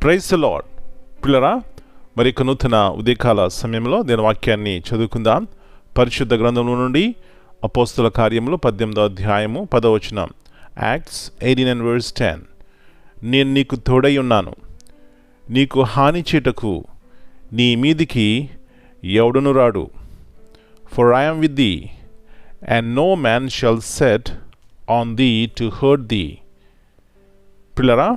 Praise the lord. పిల్లరా, మరి నూతన ఉదయకాల సమయంలో నేను వాక్యాన్ని చదువుకుందాం. పరిశుద్ధ గ్రంథంలో నుండి అపోస్తల కార్యములు 18వ అధ్యాయము 10వ వచనం. యాక్ట్స్ 18:10. నేను నీకు తోడై ఉన్నాను, నీకు హాని చేటకు నీ మీదికి ఎవడును రాడు. For I am with thee, and no man shall set on thee to hurt thee. పిల్లరా,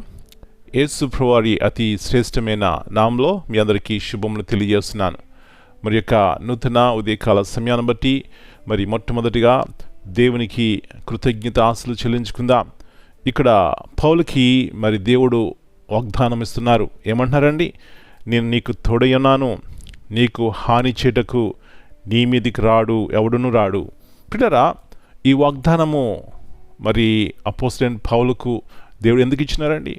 యేసు ప్రభువారి అతి శ్రేష్టమైన నామంలో మీ అందరికీ శుభములు తెలియజేస్తున్నాను. మరి యొక్క నూతన ఉదయకాల సమయాన్ని బట్టి మరి మొట్టమొదటిగా దేవునికి కృతజ్ఞత ఆశలు చెల్లించుకుందాం. ఇక్కడ పౌలుకి మరి దేవుడు వాగ్దానం ఇస్తున్నారు. ఏమంటున్నారండి? నేను నీకు తోడై ఉన్నాను, నీకు హాని చేటకు నీ మీదికి రాడు, ఎవడును రాడు. పిల్లరా, ఈ వాగ్దానము మరి అపోస్తలుడైన పౌలుకు దేవుడు ఎందుకు ఇచ్చినారండి?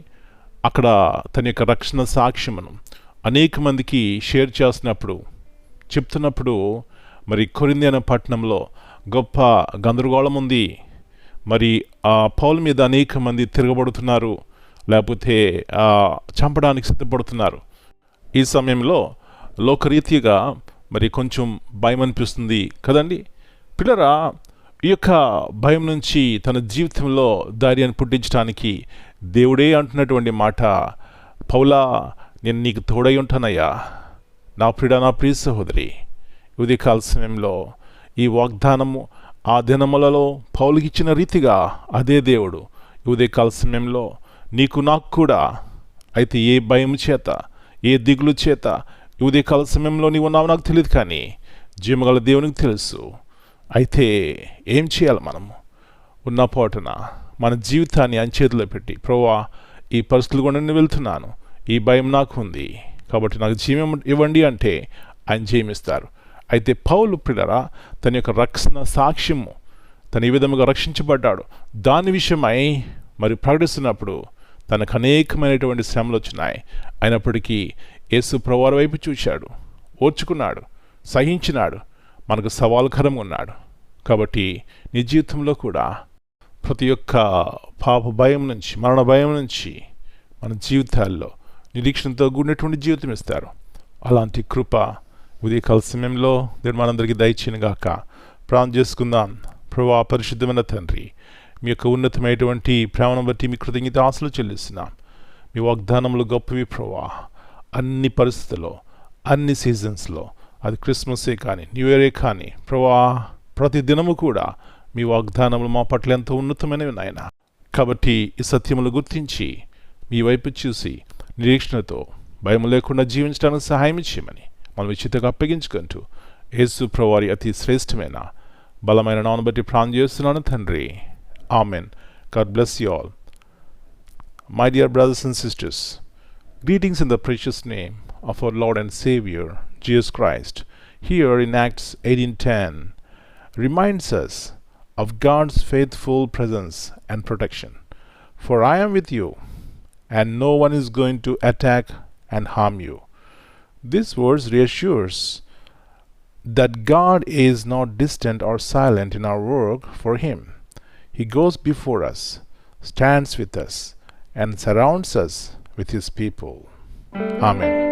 అక్కడ తన యొక్క రక్షణ సాక్ష్యమును అనేక మందికి షేర్ చేస్తున్నప్పుడు, చెప్తున్నప్పుడు మరి కొరింథీ అనే పట్టణంలో గొప్ప గందరగోళం ఉంది. మరి ఆ పౌలు మీద అనేక మంది తిరగబడుతున్నారు, లేకపోతే చంపడానికి సిద్ధపడుతున్నారు. ఈ సమయంలో లోకరీతిగా మరి కొంచెం భయం అనిపిస్తుంది కదండి. పిల్లరా, ఈ యొక్క భయం నుంచి తన జీవితంలో ధైర్యాన్ని పుట్టించడానికి దేవుడే అంటున్నటువంటి మాట, పౌలా నేను నీకు తోడై ఉంటానయ్యా, నా ప్రియ సహోదరి. ఉదయకాల సమయంలో ఈ వాగ్దానము ఆ దినములలో పౌలుకి ఇచ్చిన రీతిగా అదే దేవుడు ఉదయకాల సమయంలో నీకు నాకు కూడా అయితే ఏ భయం చేత, ఏ దిగులు చేత ఉదయకాల సమయంలో నీవు ఉన్నావు నాకు తెలియదు, కానీ జీవగల దేవునికి తెలుసు. అయితే ఏం చేయాలి? మనము ఉన్న పోటున మన జీవితాన్ని ఆయన చేతిలో పెట్టి, ప్రభువా ఈ పరిస్థితులు కూడా నేను వెళ్తున్నాను, ఈ భయం నాకు ఉంది, కాబట్టి నాకు జీవం ఇవ్వండి అంటే ఆయన జీవిస్తారు. అయితే పౌలు పిల్లరా తన యొక్క రక్షణ సాక్ష్యము, తను ఈ విధముగా రక్షించబడ్డాడు దాని విషయమై మరి ప్రకటిస్తున్నప్పుడు తనకు అనేకమైనటువంటి శ్రమలు వచ్చినాయి. అయినప్పటికీ యేసు ప్రభువారి వైపు చూశాడు, ఓర్చుకున్నాడు, సహించినాడు, మనకు సవాలుకరంగా ఉన్నాడు. కాబట్టి నీ జీవితంలో కూడా ప్రతి ఒక్క పాప భయం నుంచి, మరణ భయం నుంచి మన జీవితాల్లో నిరీక్షణతో కూడినటువంటి జీవితం ఇస్తారు. అలాంటి కృప ఉదయకాల సమయంలో దేవుడు మనందరికీ దయచేయనుగాక. ప్రార్థన చేసుకుందాం. ప్రభువా, పరిశుద్ధమైన తండ్రి, మీ యొక్క ఉన్నతమైనటువంటి ప్రేమను బట్టి మీ కృతజ్ఞత ఆశలు చెల్లిస్తున్నాం. మీ వాగ్దానములు గొప్పవి ప్రభువా. అన్ని పరిస్థితుల్లో, అన్ని సీజన్స్లో, అది క్రిస్మసే కానీ న్యూ ఇయరే కానీ ప్రభువా, ప్రతి దినము కూడా మీ వాగ్దానములు మా పట్ల ఎంతో ఉన్నతమైనవి నాయన. కాబట్టి ఈ సత్యములు గుర్తించి మీ వైపు చూసి నిరీక్షణతో భయం లేకుండా జీవించడానికి సహాయం చేయమని మనం ఉచితంగా అప్పగించుకుంటూ యేసు ప్రభువారి అతి శ్రేష్టమైన బలమైన నామమును బట్టి ప్రార్థన చేస్తున్నాను తండ్రి. Amen. God bless you all. My dear brothers and sisters, greetings in the precious name of our Lord and Savior, Jesus Christ. Here in Acts 18:10 reminds us of God's faithful presence and protection. For I am with you, and no one is going to attack and harm you. This verse reassures that God is not distant or silent in our work for Him. He goes before us, stands with us, and surrounds us with His people. Amen.